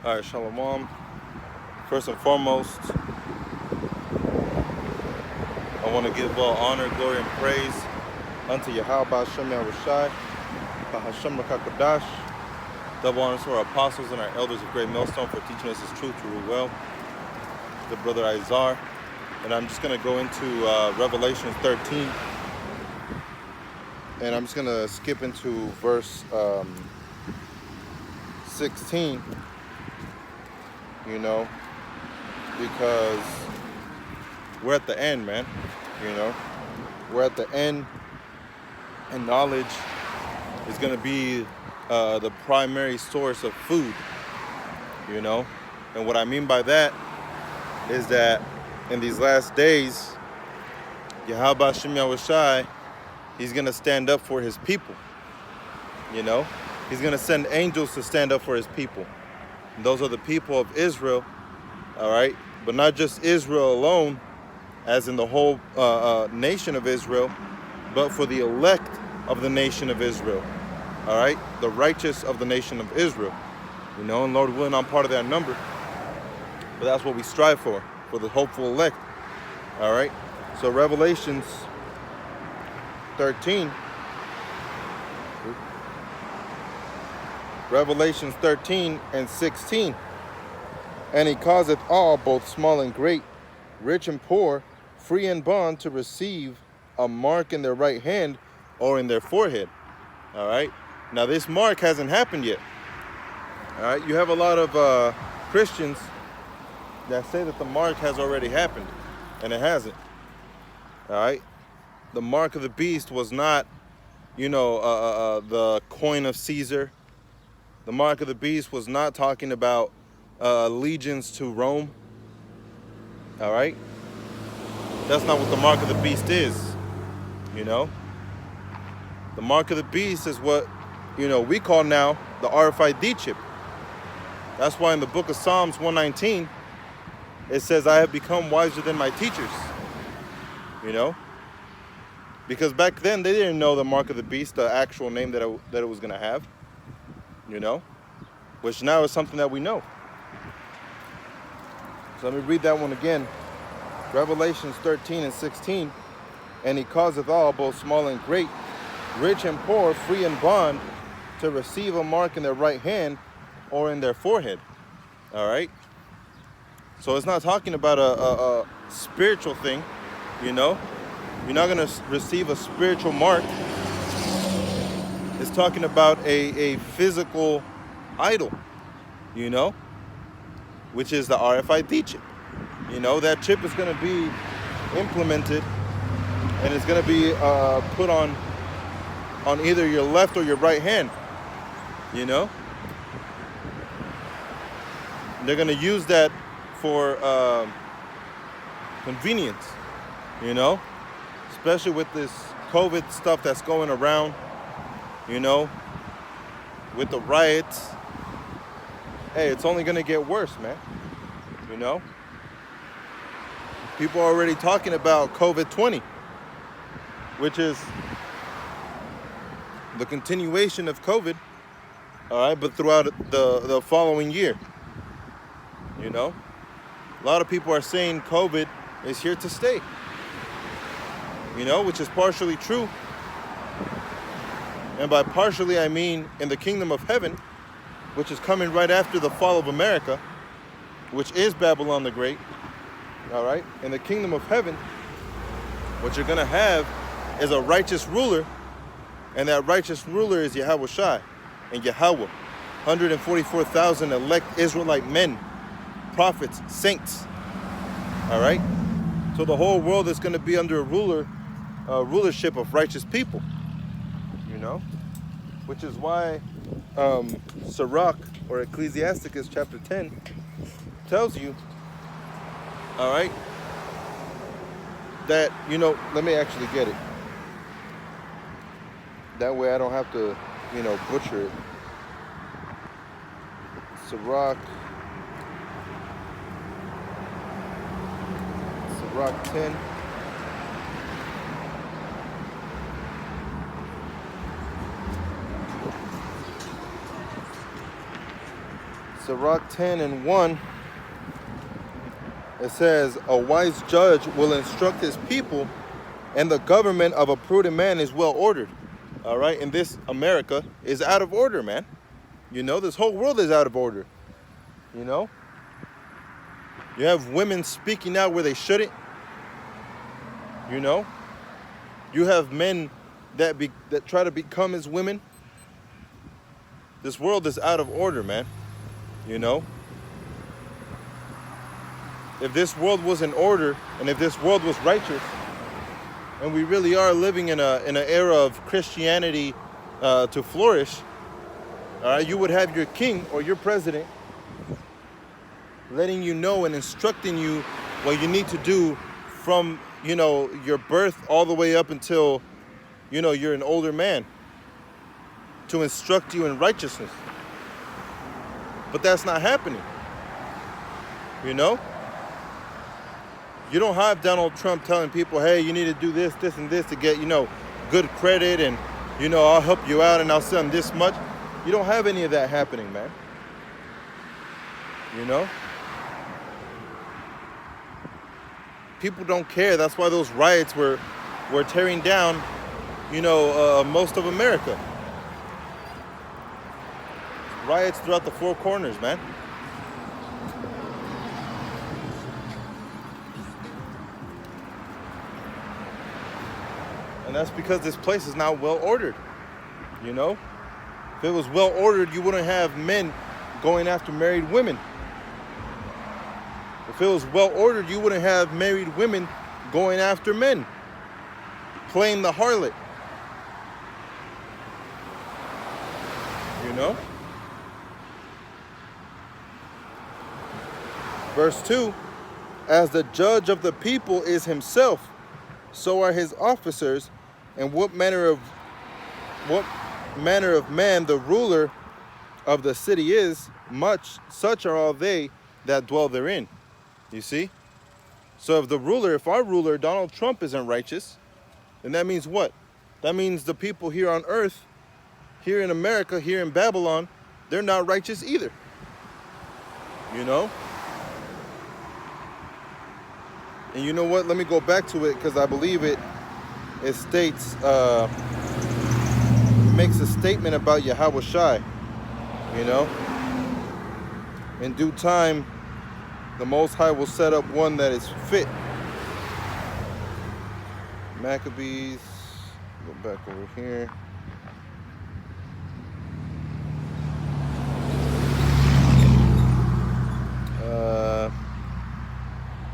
All right, Shalom. First and foremost, I want to give all honor, glory, and praise unto Yahweh Ba'Shem Yahushai, Ba'Hashem Rakakadash. Double honors to our apostles and our elders of Great Millstone for teaching us His truth to rule well. The brother Izar. And I'm just going to go into Revelation 13. And I'm just going to skip into verse 16, because we're at the end, man. We're at the end, and knowledge is going to be the primary source of food, And what I mean by that is that in these last days, Yahweh Ba'Shem Yahushai, He's going to stand up for His people, He's going to send angels to stand up for His people. And those are the people of Israel, all right? But not just Israel alone, as in the whole nation of Israel, but for the elect of the nation of Israel, all right? The righteous of the nation of Israel, and Lord willing, I'm part of that number. But that's what we strive for the hopeful elect, all right? So Revelations 13, Revelations 13 and 16. And He causeth all, both small and great, rich and poor, free and bond, to receive a mark in their right hand or in their forehead. All right. Now this mark hasn't happened yet. All right. You have a lot of Christians that say that the mark has already happened, and it hasn't. All right. The mark of the beast was not, the coin of Caesar. The mark of the beast was not talking about allegiance to Rome. All right. That's not what the mark of the beast is. The mark of the beast is what, we call now the RFID chip. That's why in the book of Psalms 119, it says, I have become wiser than my teachers. Because back then they didn't know the mark of the beast, the actual name that it was going to have, which now is something that we know. So let me read that one again. Revelations 13 and 16. And He causeth all, both small and great, rich and poor, free and bond, to receive a mark in their right hand or in their forehead. All right? So it's not talking about a spiritual thing, You're not going to receive a spiritual mark. It's talking about a physical idol, which is the RFID chip. That chip is going to be implemented, and it's going to be put on either your left or your right hand. They're going to use that for convenience, especially with this COVID stuff that's going around, with the riots. Hey, it's only going to get worse, man. People are already talking about COVID-20, which is the continuation of COVID, all right, but throughout the following year. A lot of people are saying COVID is here to stay, which is partially true. And by partially, I mean in the kingdom of heaven, which is coming right after the fall of America, which is Babylon the Great. All right? In the kingdom of heaven, what you're going to have is a righteous ruler, and that righteous ruler is Yahweh Shai and Yahweh. 144,000 elect Israelite men, prophets, saints. All right? So the whole world is going to be under a rulership of righteous people, which is why Sirach, or Ecclesiasticus chapter 10, tells you, all right, that, let me actually get it. That way I don't have to, butcher it. Sirach 10. Sirach 10:1, it says, a wise judge will instruct his people, and the government of a prudent man is well ordered. All right, and this America is out of order, man. You know, this whole world is out of order. You know, you have women speaking out where they shouldn't. You know, you have men that try to become as women. This world is out of order, man. You know, if this world was in order, and if this world was righteous, and we really are living in an era of Christianity to flourish, all right, you would have your king or your president letting you know and instructing you what you need to do from, you know, your birth all the way up until, you know, you're an older man, to instruct you in righteousness. But that's not happening. You know? You don't have Donald Trump telling people, hey, you need to do this, this, and this to get, you know, good credit, and, you know, I'll help you out and I'll send this much. You don't have any of that happening, man. You know? People don't care. That's why those riots were tearing down, you know, most of America. Riots throughout the four corners, man. And that's because this place is not well ordered. You know? If it was well ordered, you wouldn't have men going after married women. If it was well ordered, you wouldn't have married women going after men, playing the harlot. You know? Verse 2, as the judge of the people is himself, so are his officers, and what manner of man the ruler of the city is, such are all they that dwell therein. You see? So if our ruler, Donald Trump, isn't righteous, then that means what? That means the people here on earth, here in America, here in Babylon, they're not righteous either. You know? And you know what? Let me go back to it, because I believe it states, makes a statement about Yahweh Shai. You know? In due time, the Most High will set up one that is fit. Maccabees, go back over here.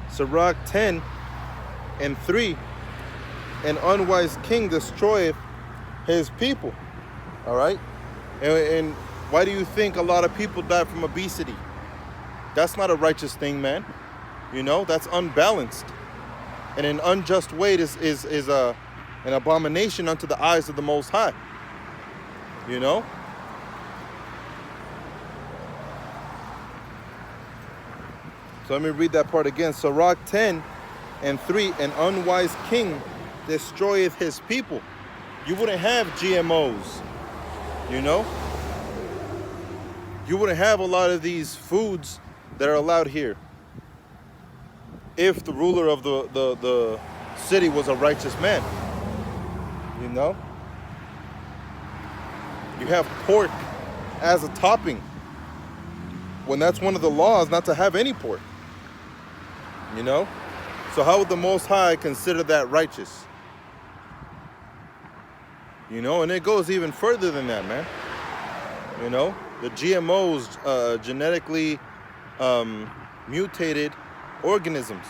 Sirach 10:3, an unwise king destroyeth his people. All right? And why do you think a lot of people die from obesity? That's not a righteous thing, man. You know, that's unbalanced. And an unjust weight is an abomination unto the eyes of the Most High. You know? So let me read that part again. Sirach 10:3, an unwise king destroyeth his people. You wouldn't have GMOs, you know? You wouldn't have a lot of these foods that are allowed here if the ruler of the city was a righteous man. You know? You have pork as a topping, when that's one of the laws, not to have any pork. You know? So how would the Most High consider that righteous? You know, and it goes even further than that, man. You know, the GMOs, genetically mutated organisms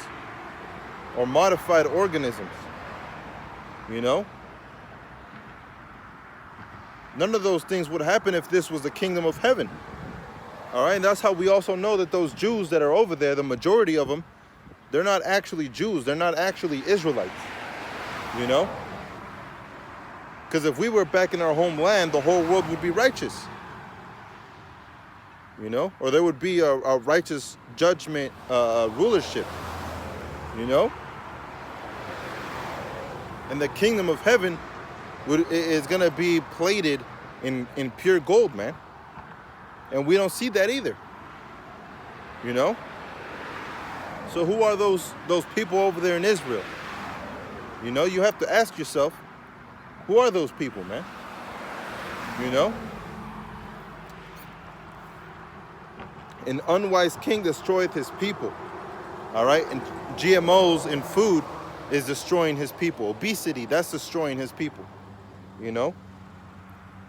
or modified organisms. You know? None of those things would happen if this was the kingdom of heaven. All right, and that's how we also know that those Jews that are over there, the majority of them, they're not actually Jews. They're not actually Israelites, you know? Because if we were back in our homeland, the whole world would be righteous, you know? Or there would be a righteous judgment, rulership, you know? And the kingdom of heaven is going to be plated in pure gold, man. And we don't see that either. You know? So who are those people over there in Israel? You know, you have to ask yourself, who are those people, man? You know? An unwise king destroyeth his people. All right? And GMOs in food is destroying his people. Obesity, that's destroying his people. You know?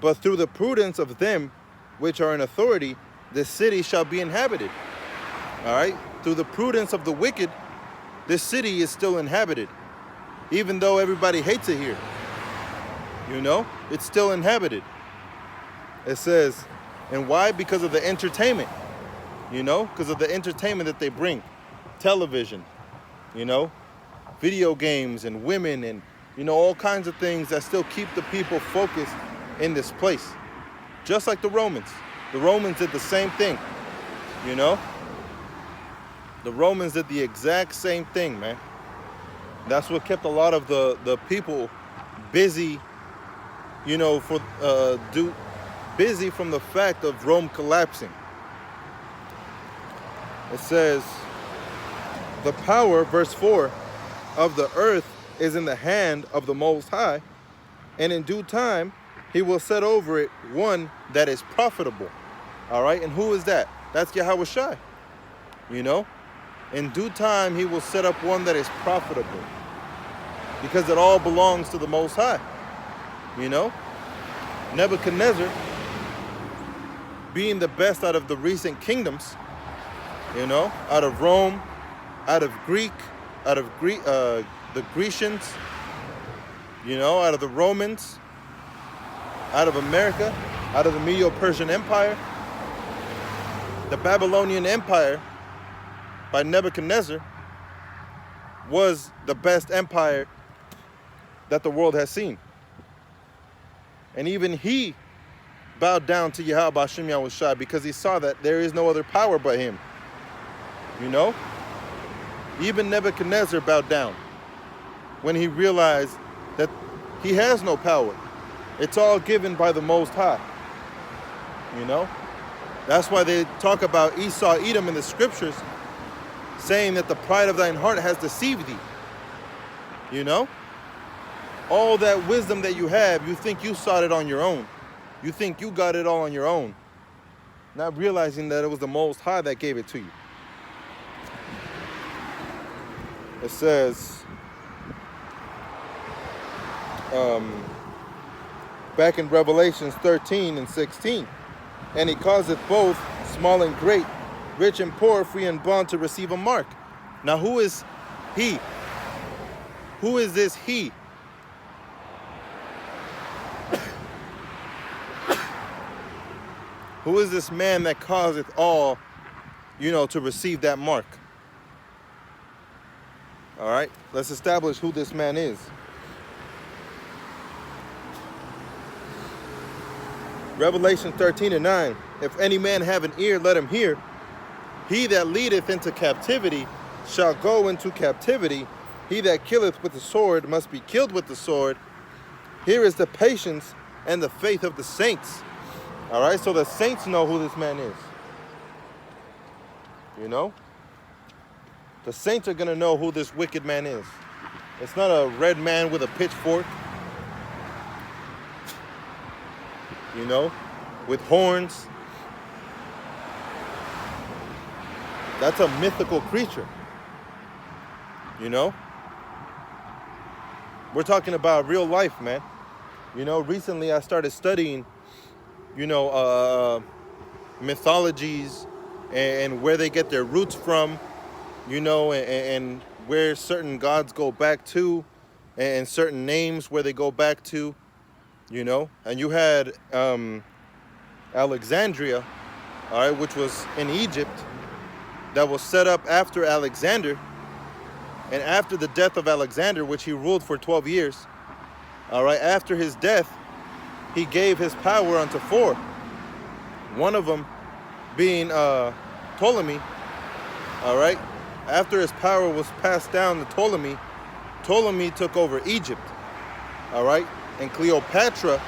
But through the prudence of them which are in authority, the city shall be inhabited. All right? Through the prudence of the wicked, this city is still inhabited. Even though everybody hates it here. You know? It's still inhabited. It says, and why? Because of the entertainment. You know? Because of the entertainment that they bring. Television. You know? Video games and women and, you know, all kinds of things that still keep the people focused in this place. Just like the Romans. The Romans did the same thing. You know? The Romans did the exact same thing, man. That's what kept a lot of the people busy, you know, busy from the fact of Rome collapsing. It says, the power, verse 4, of the earth is in the hand of the Most High, and in due time he will set over it one that is profitable. All right, and who is that? That's Yahweh Shai. You know, in due time he will set up one that is profitable, because it all belongs to the Most High. You know, Nebuchadnezzar, being the best out of the recent kingdoms, you know, out of Rome, out of the Grecians, you know, out of the Romans, out of America, out of the Medo-Persian Empire, the Babylonian Empire by Nebuchadnezzar was the best empire that the world has seen. And even he bowed down to Yahweh B'Shem Yahushua because he saw that there is no other power but him. You know? Even Nebuchadnezzar bowed down when he realized that he has no power. It's all given by the Most High. You know? That's why they talk about Esau, Edom in the scriptures, saying that the pride of thine heart has deceived thee. You know? All that wisdom that you have, you think you sought it on your own. You think you got it all on your own. Not realizing that it was the Most High that gave it to you. It says, back in Revelations 13 and 16, and he causeth both small and great, rich and poor, free and bond to receive a mark. Now who is he? Who is this he? Who is this man that causeth all, you know, to receive that mark? All right, let's establish who this man is. Revelation 13 and 9. If any man have an ear, let him hear. He that leadeth into captivity shall go into captivity. He that killeth with the sword must be killed with the sword. Here is the patience and the faith of the saints. All right, so the saints know who this man is. You know? The saints are going to know who this wicked man is. It's not a red man with a pitchfork. You know? With horns. That's a mythical creature. You know? We're talking about real life, man. You know, recently I started studying, you know, mythologies and where they get their roots from, you know, and where certain gods go back to, and certain names where they go back to, you know. And you had Alexandria, all right, which was in Egypt, that was set up after Alexander. And after the death of Alexander, which he ruled for 12 years, all right, after his death, he gave his power unto four. One of them being Ptolemy, all right. After his power was passed down to Ptolemy, Ptolemy took over Egypt, all right. And Cleopatra,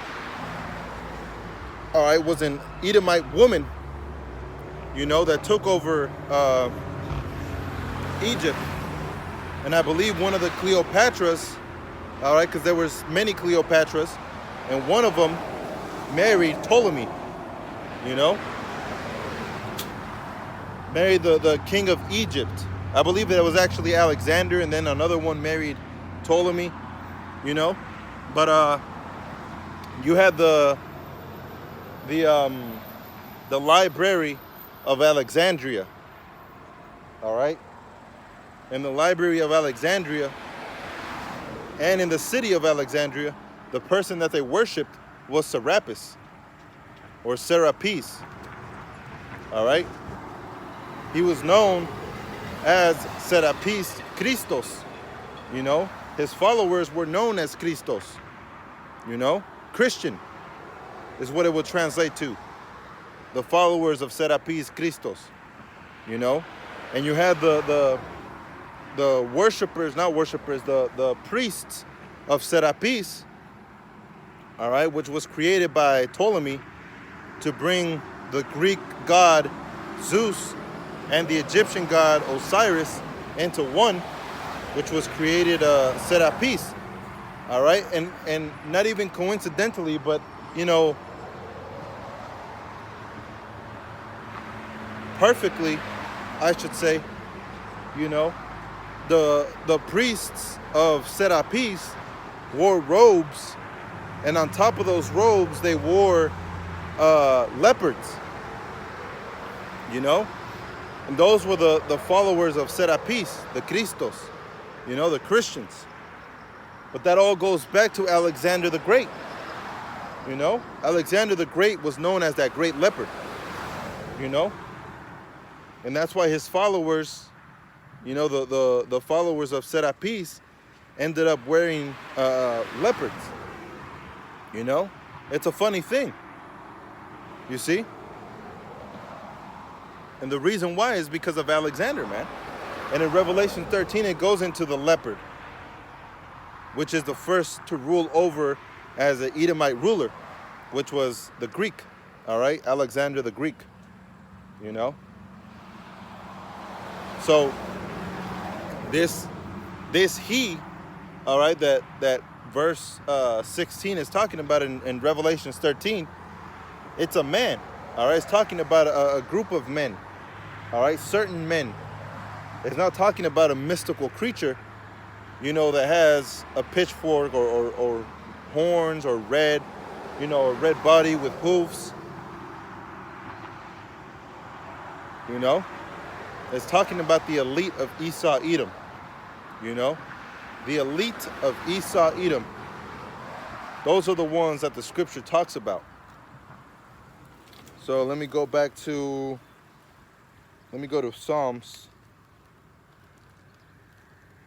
all right, was an Edomite woman that took over Egypt. And I believe one of the Cleopatras, all right, because there was many Cleopatras, and one of them married Ptolemy, married the king of Egypt. I believe that it was actually Alexander, and then another one married Ptolemy, But you had the Library of Alexandria, all right? In the Library of Alexandria and in the city of Alexandria, the person that they worshipped was Serapis or Serapis, all right? He was known as Serapis Christos, His followers were known as Christos, Christian is what it would translate to. The followers of Serapis Christos, And you had the the priests of Serapis, all right, which was created by Ptolemy to bring the Greek god Zeus and the Egyptian god Osiris into one, which was created Serapis, all right, and not even coincidentally, but perfectly, I should say, the priests of Serapis wore robes, and on top of those robes they wore leopards, and those were the followers of Serapis, the Christos, the Christians. But that all goes back to Alexander the Great. Alexander the Great was known as that great leopard, and that's why his followers, the followers of Serapis ended up wearing leopards. It's a funny thing, you see? And the reason why is because of Alexander, man. And in Revelation 13, it goes into the leopard, which is the first to rule over as an Edomite ruler, which was the Greek, all right? Alexander the Greek, So this he, all right, that verse 16 is talking about in Revelation 13, it's a man, all right? It's talking about a group of men, all right, certain men. It's not talking about a mystical creature, that has a pitchfork or horns or red, a red body with hoofs, It's talking about the elite of Esau Edom, The elite of Esau Edom. Those are the ones that the scripture talks about. So let me go to Psalms.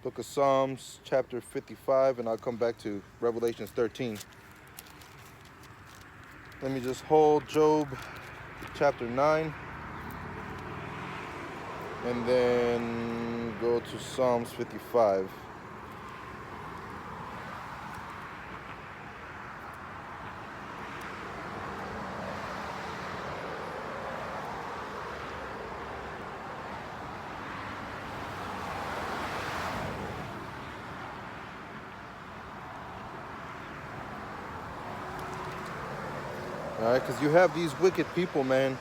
Book of Psalms, chapter 55, and I'll come back to Revelation 13. Let me just hold Job chapter 9. And then go to Psalms 55. All right, because you have these wicked people, man.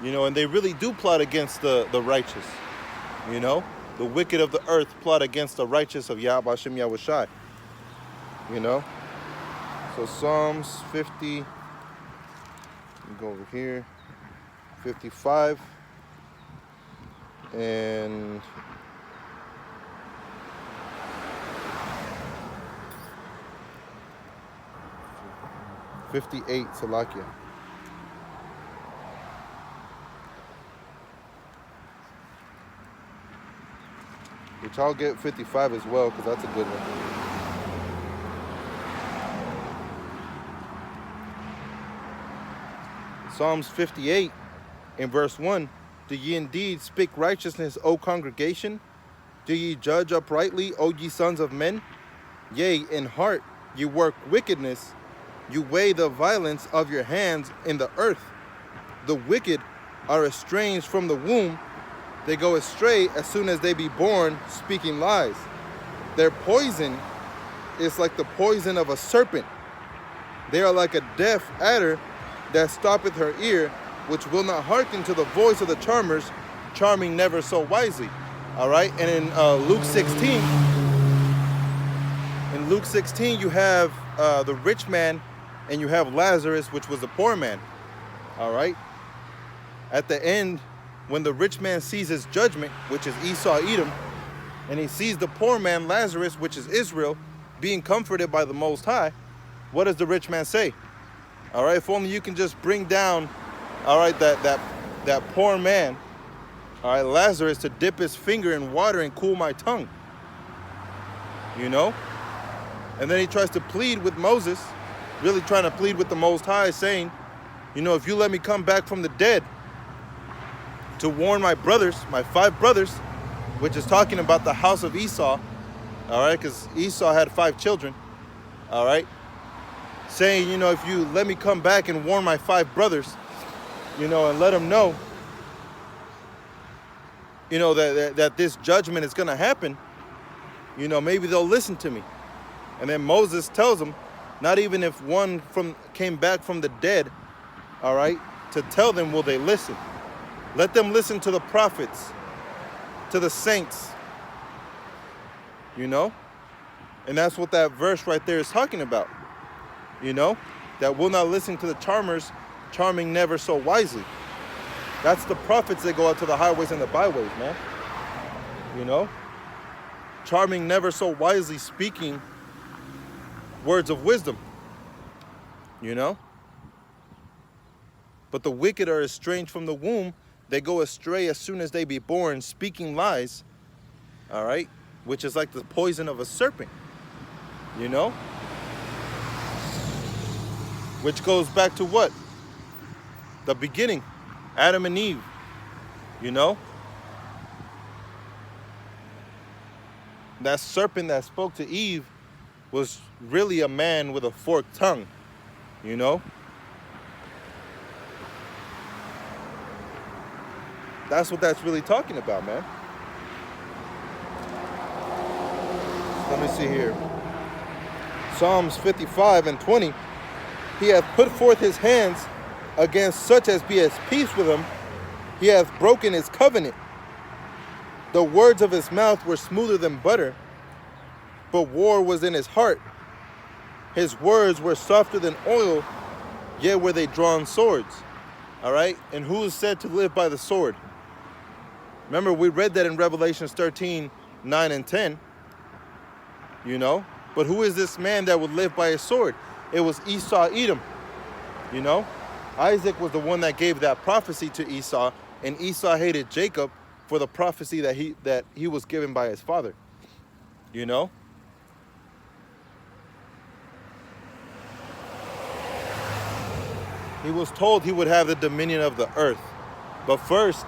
And they really do plot against the righteous. The wicked of the earth plot against the righteous of Yahweh Hashem Yahushai. So Psalms 50, let me go over here, 55, and 58, Salakia. Which I'll get 55 as well, because that's a good one. Psalms 58 in verse 1. Do ye indeed speak righteousness, O congregation? Do ye judge uprightly, O ye sons of men? Yea, in heart ye work wickedness. You weigh the violence of your hands in the earth. The wicked are estranged from the womb, they go astray as soon as they be born, speaking lies. Their poison is like the poison of a serpent. They are like a deaf adder that stoppeth her ear, which will not hearken to the voice of the charmers, charming never so wisely. All right, and in Luke 16, you have the rich man, and you have Lazarus, which was the poor man. All right. At the end, when the rich man sees his judgment, which is Esau, Edom, and he sees the poor man, Lazarus, which is Israel, being comforted by the Most High, what does the rich man say? All right, if only you can just bring down, all right, that poor man, all right, Lazarus, to dip his finger in water and cool my tongue. You know? And then he tries to plead with Moses, really trying to plead with the Most High, saying, you know, if you let me come back from the dead to warn my brothers, my 5 brothers, which is talking about the house of Esau, all right, because Esau had 5 children, all right, saying, you know, if you let me come back and warn my 5 brothers, you know, and let them know, you know, that this judgment is going to happen, you know, maybe they'll listen to me. And then Moses tells them, not even if one came back from the dead, all right, to tell them will they listen. Let them listen to the prophets, to the saints, you know? And that's what that verse right there is talking about, you know? That will not listen to the charmers, charming never so wisely. That's the prophets that go out to the highways and the byways, man. You know? Charming never so wisely, speaking words of wisdom, you know? But the wicked are estranged from the womb. They go astray as soon as they be born, speaking lies, all right? Which is like the poison of a serpent, you know? Which goes back to what? The beginning, Adam and Eve, you know? That serpent that spoke to Eve was really a man with a forked tongue, you know? That's what that's really talking about, man. Let me see here. Psalms 55:20. He hath put forth his hands against such as be at peace with him. He hath broken his covenant. The words of his mouth were smoother than butter, but war was in his heart. His words were softer than oil, yet were they drawn swords. All right? And who is said to live by the sword? Remember, we read that in Revelation 13:9 and 10. You know? But who is this man that would live by a sword? It was Esau, Edom. You know? Isaac was the one that gave that prophecy to Esau, and Esau hated Jacob for the prophecy that he was given by his father. You know? He was told he would have the dominion of the earth. But first,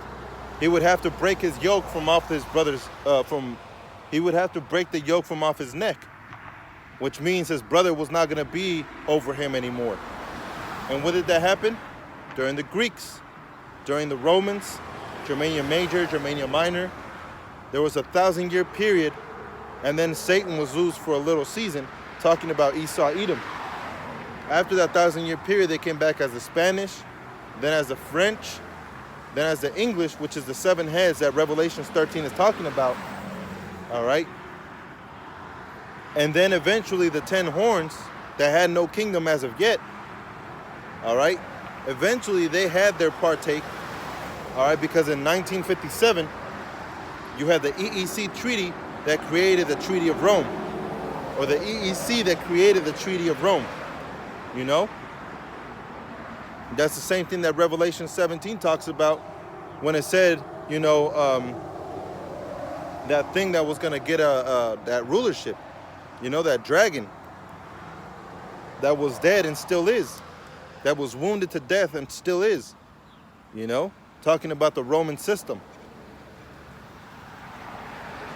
he would have to break his yoke from off his brother's, he would have to break the yoke from off his neck, which means his brother was not going to be over him anymore. And when did that happen? During the Greeks, during the Romans, Germania Major, Germania Minor. There was a 1,000-year period, and then Satan was loose for a little season, talking about Esau, Edom. After that 1,000-year period, they came back as the Spanish, then as the French, then as the English, which is the 7 heads that Revelation 13 is talking about. All right? And then eventually the 10 horns that had no kingdom as of yet. All right? Eventually they had their partake. All right? Because in 1957, you had the EEC treaty that created the Treaty of Rome. Or the EEC that created the Treaty of Rome. You know? That's the same thing that Revelation 17 talks about when it said, you know, that thing that was going to get that rulership, you know, that dragon that was dead and still is, that was wounded to death and still is, you know, talking about the Roman system.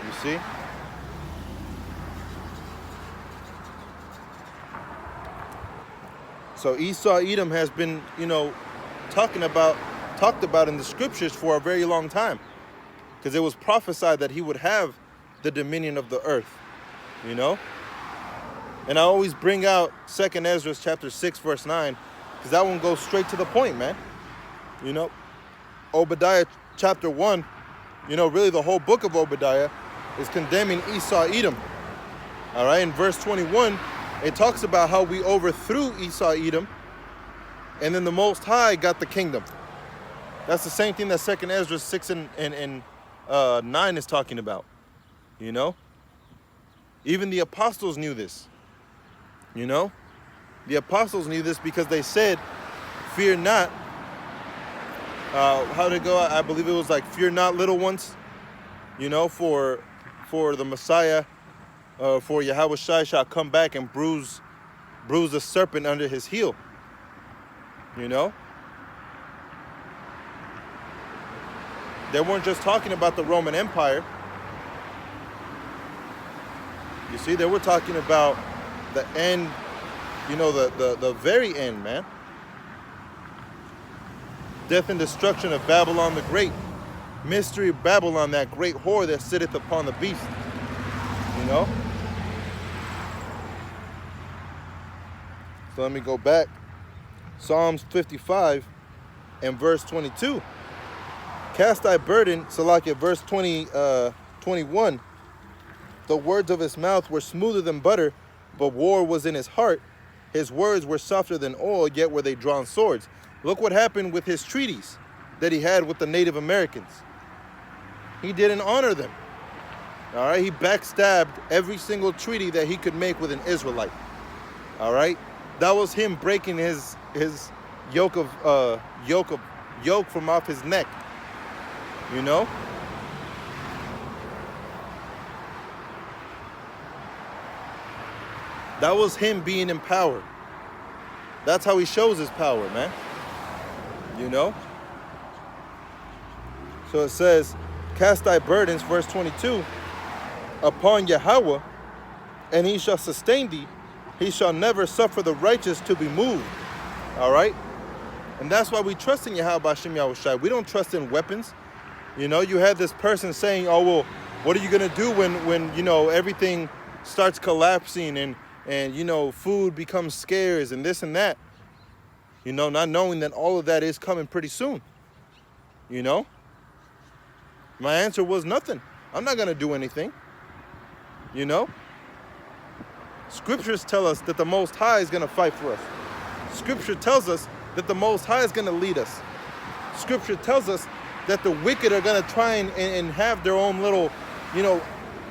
You see? So Esau, Edom has been, you know, talking talked about in the scriptures for a very long time, because it was prophesied that he would have the dominion of the earth, you know? And I always bring out 2nd Ezra chapter 6, verse 9, because that one goes straight to the point, man. You know, Obadiah chapter 1, you know, really the whole book of Obadiah is condemning Esau, Edom. All right, in verse 21, it talks about how we overthrew Esau, Edom, and then the Most High got the kingdom. That's the same thing that 2nd Ezra 6 and 9 is talking about, you know? Even the apostles knew this, you know? The apostles knew this because they said, fear not. How did it go? I believe it was like, fear not, little ones, you know, for the Messiah, for Yahweh Shai shall come back and bruise the serpent under his heel, you know? They weren't just talking about the Roman Empire. You see, they were talking about the end, you know, the very end, man. Death and destruction of Babylon the Great. Mystery of Babylon, that great whore that sitteth upon the beast. You know? So let me go back. Psalms 55 and verse 22. Cast thy burden, Salakia, verse 21. The words of his mouth were smoother than butter, but war was in his heart. His words were softer than oil, yet were they drawn swords. Look what happened with his treaties that he had with the Native Americans. He didn't honor them. All right, he backstabbed every single treaty that he could make with an Israelite. All right, that was him breaking his yoke from off his neck. You know? That was him being in power. That's how he shows his power, man. You know? So it says, cast thy burdens, verse 22, upon Yahweh, and he shall sustain thee. He shall never suffer the righteous to be moved. All right? And that's why we trust in Yahweh B'Shem Yahushai. We don't trust in weapons. You know, you had this person saying, oh, well, what are you going to do when, you know, everything starts collapsing and, you know, food becomes scarce and this and that. You know, not knowing that all of that is coming pretty soon. You know? My answer was nothing. I'm not going to do anything. You know? Scriptures tell us that the Most High is going to fight for us. Scripture tells us that the Most High is going to lead us. Scripture tells us that the wicked are going to try and have their own little, you know,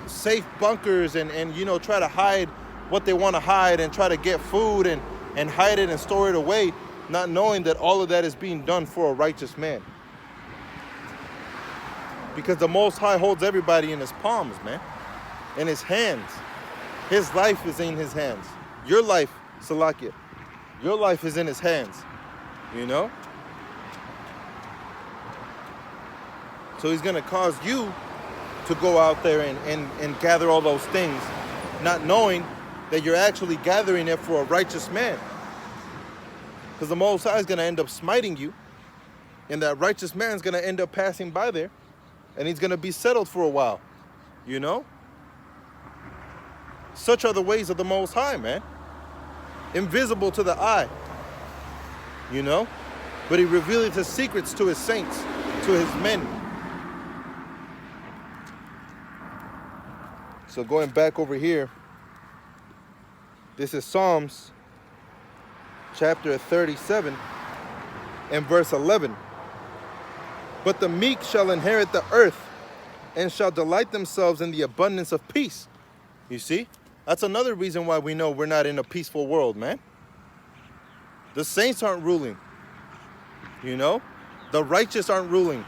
safe bunkers and you know, try to hide what they want to hide and try to get food and hide it and store it away, not knowing that all of that is being done for a righteous man. Because the Most High holds everybody in his palms, man, in his hands. His life is in his hands. Your life, Salakia, your life is in his hands, you know? So he's going to cause you to go out there and gather all those things, not knowing that you're actually gathering it for a righteous man. Because the Most High is going to end up smiting you, and that righteous man is going to end up passing by there, and he's going to be settled for a while, you know? Such are the ways of the Most High, man. Invisible to the eye, you know? But he revealeth his secrets to his saints, to his men. So going back over here, this is Psalms chapter 37 and verse 11. But the meek shall inherit the earth and shall delight themselves in the abundance of peace. You see? That's another reason why we know we're not in a peaceful world, man. The saints aren't ruling. You know? The righteous aren't ruling.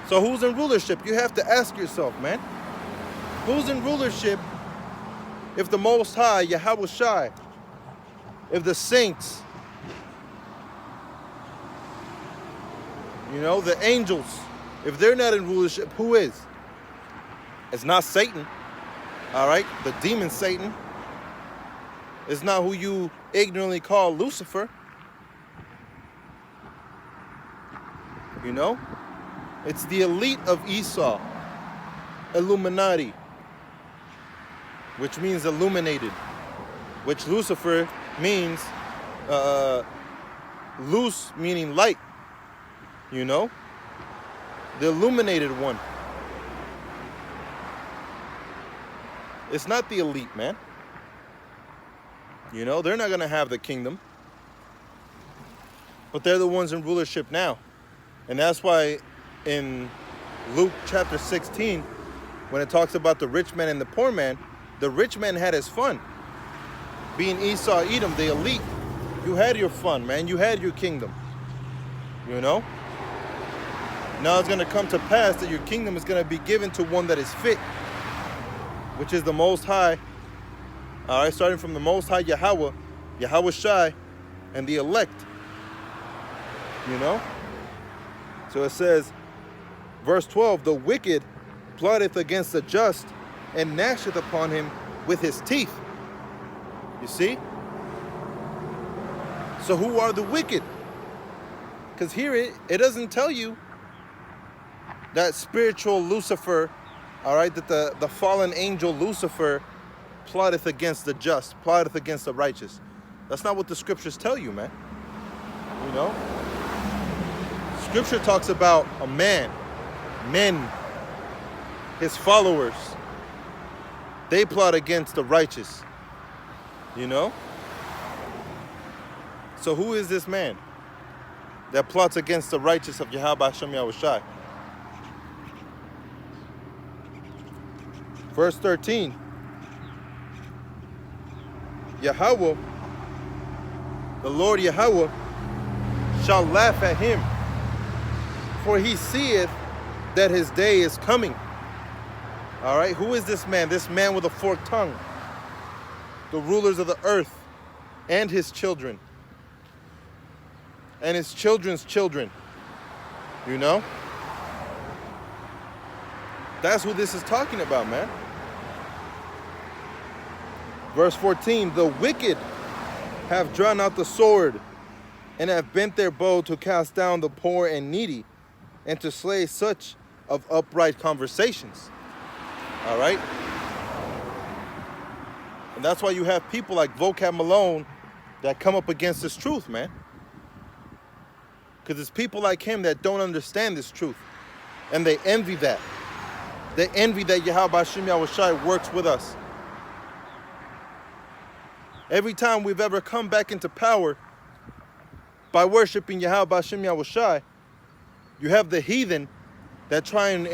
So who's in rulership? You have to ask yourself, man. Who's in rulership if the Most High, Yahweh Shai, if the saints, you know, the angels, if they're not in rulership, who is? It's not Satan, all right? The demon Satan is not who you ignorantly call Lucifer. You know? It's the elite of Esau. Illuminati. Which means illuminated. Which Lucifer means luz meaning light. You know? The illuminated one. It's not the elite, man. You know, they're not going to have the kingdom. But they're the ones in rulership now. And that's why in Luke chapter 16, when it talks about the rich man and the poor man, the rich man had his fun. Being Esau, Edom, the elite, you had your fun, man. You had your kingdom. You know? Now it's going to come to pass that your kingdom is going to be given to one that is fit, which is the Most High. All right, starting from the Most High Yahweh, Yahweh Shai, and the elect. You know? So it says, verse 12, the wicked plotteth against the just and gnasheth upon him with his teeth. You see? So who are the wicked? Because here it doesn't tell you that spiritual Lucifer, all right, that the fallen angel Lucifer plotteth against the just, plotteth against the righteous. That's not what the scriptures tell you, man. You know? Scripture talks about a man, men, his followers. They plot against the righteous. You know? So who is this man that plots against the righteous of Yahweh Hashem Yahushai? Verse 13. Yahweh, the Lord Yahweh, shall laugh at him, for he seeth that his day is coming. All right, who is this man? This man with a forked tongue. The rulers of the earth and his children. And his children's children. You know? That's who this is talking about, man. Verse 14, the wicked have drawn out the sword and have bent their bow to cast down the poor and needy and to slay such of upright conversations. All right? And that's why you have people like Vocab Malone that come up against this truth, man. Because it's people like him that don't understand this truth. And they envy that. They envy that Yahweh Hashem Yahushai works with us. Every time we've ever come back into power by worshiping Yahweh Hashem Yahushai, you have the heathen that try and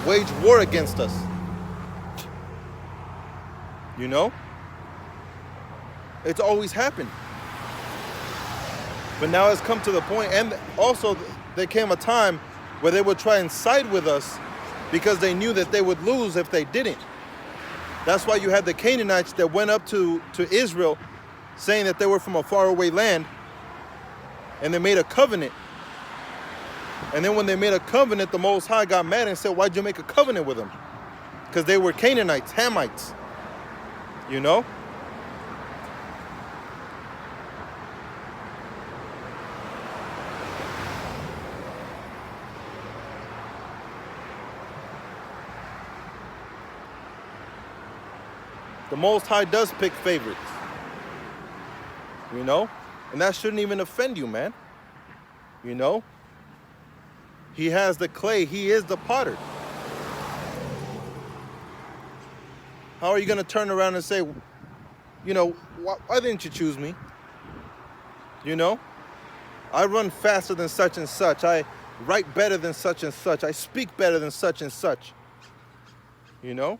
wage war against us. You know? It's always happened. But now it's come to the point, and also there came a time where they would try and side with us because they knew that they would lose if they didn't. That's why you had the Canaanites that went up to Israel saying that they were from a faraway land, and they made a covenant. And then when they made a covenant, the Most High got mad and said, why'd you make a covenant with them? Because they were Canaanites, Hamites. You know? The Most High does pick favorites. You know? And that shouldn't even offend you, man. You know? He has the clay. He is the potter. How are you going to turn around and say, you know, why didn't you choose me? You know? I run faster than such and such. I write better than such and such. I speak better than such and such. You know?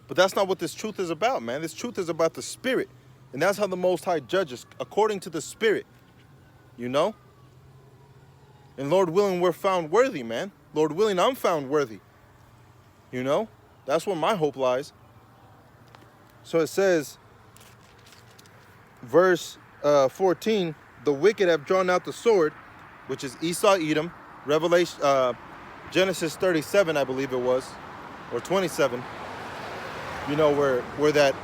But that's not what this truth is about, man. This truth is about the Spirit. And that's how the Most High judges, according to the Spirit. You know? And Lord willing, we're found worthy, man. Lord willing, I'm found worthy. You know? That's where my hope lies. So it says, verse 14, the wicked have drawn out the sword, which is Esau, Edom, Genesis 37, I believe it was, or 27. You know, where that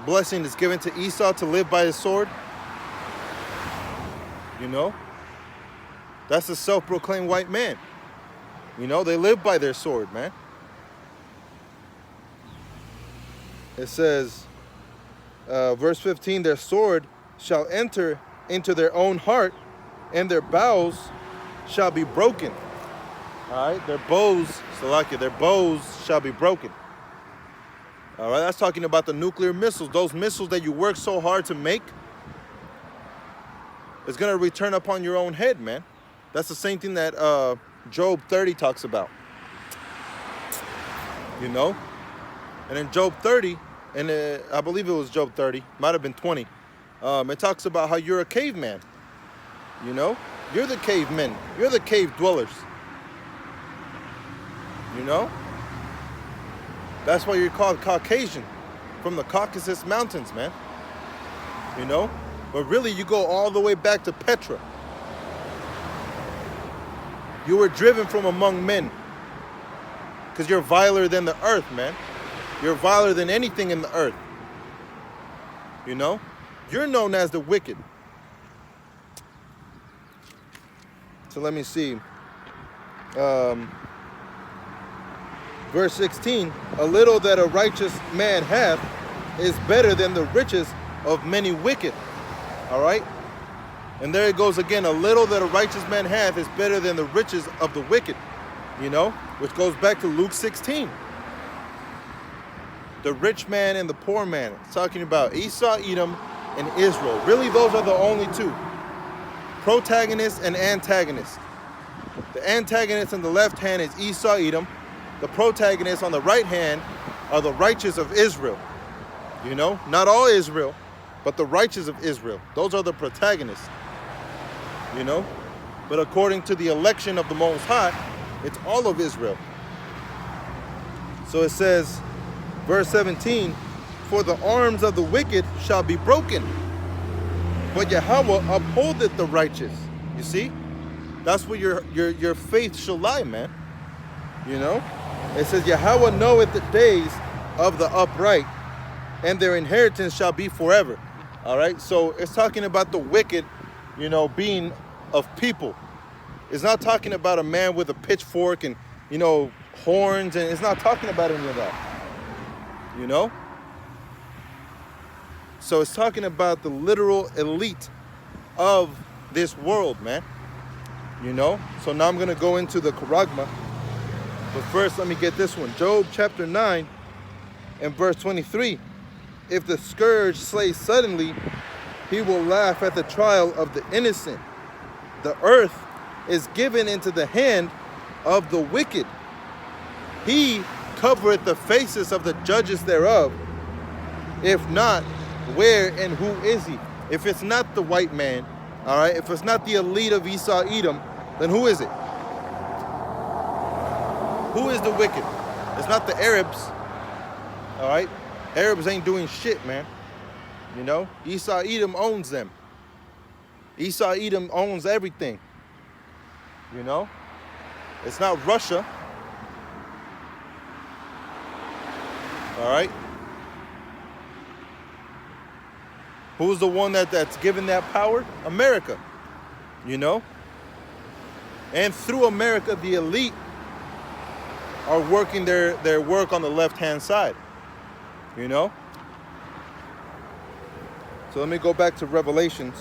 blessing is given to Esau to live by his sword. You know? That's the self-proclaimed white man. You know, they live by their sword, man. It says, verse 15, their sword shall enter into their own heart, and their bowels shall be broken. All right, their bows, Salakia, their bows shall be broken. All right, that's talking about the nuclear missiles. Those missiles that you work so hard to make, it's going to return upon your own head, man. That's the same thing that Job 30 talks about. You know? And in Job 30, and I believe it was Job 30, might have been 20, it talks about how you're a caveman. You know? You're the cavemen. You're the cave dwellers. You know? That's why you're called Caucasian, from the Caucasus Mountains, man. You know? But really, you go all the way back to Petra. You were driven from among men. Because you're viler than the earth, man. You're viler than anything in the earth. You know? You're known as the wicked. So let me see. Verse 16, a little that a righteous man hath is better than the riches of many wicked. All right? And there it goes again. A little that a righteous man hath is better than the riches of the wicked. You know? Which goes back to Luke 16. The rich man and the poor man. It's talking about Esau, Edom, and Israel. Really, those are the only two. Protagonist and antagonist. The antagonist on the left hand is Esau, Edom. The protagonists on the right hand are the righteous of Israel. You know, not all Israel, but the righteous of Israel. Those are the protagonists. You know, but according to the election of the Most High, it's all of Israel. So it says, verse 17, for the arms of the wicked shall be broken, but Yahweh upholdeth the righteous. You see, that's where your faith shall lie, man. You know. It says, Yahweh knoweth the days of the upright, and their inheritance shall be forever. All right, so it's talking about the wicked, you know, being of people. It's not talking about a man with a pitchfork and, you know, horns, and it's not talking about any of that. You know? So it's talking about the literal elite of this world, man. You know? So now I'm going to go into the Charagma. But first, let me get this one. Job chapter 9 and verse 23. If the scourge slay suddenly, he will laugh at the trial of the innocent. The earth is given into the hand of the wicked. He covereth the faces of the judges thereof. If not, where and who is he? If it's not the white man, all right, if it's not the elite of Esau, Edom, then who is it? Who is the wicked? It's not the Arabs. All right? Arabs ain't doing shit, man. You know? Esau, Edom owns them. Esau, Edom owns everything. You know? It's not Russia. All right? Who's the one that's given that power? America. You know? And through America, the elite are working their work on the left-hand side. You know? So let me go back to Revelations.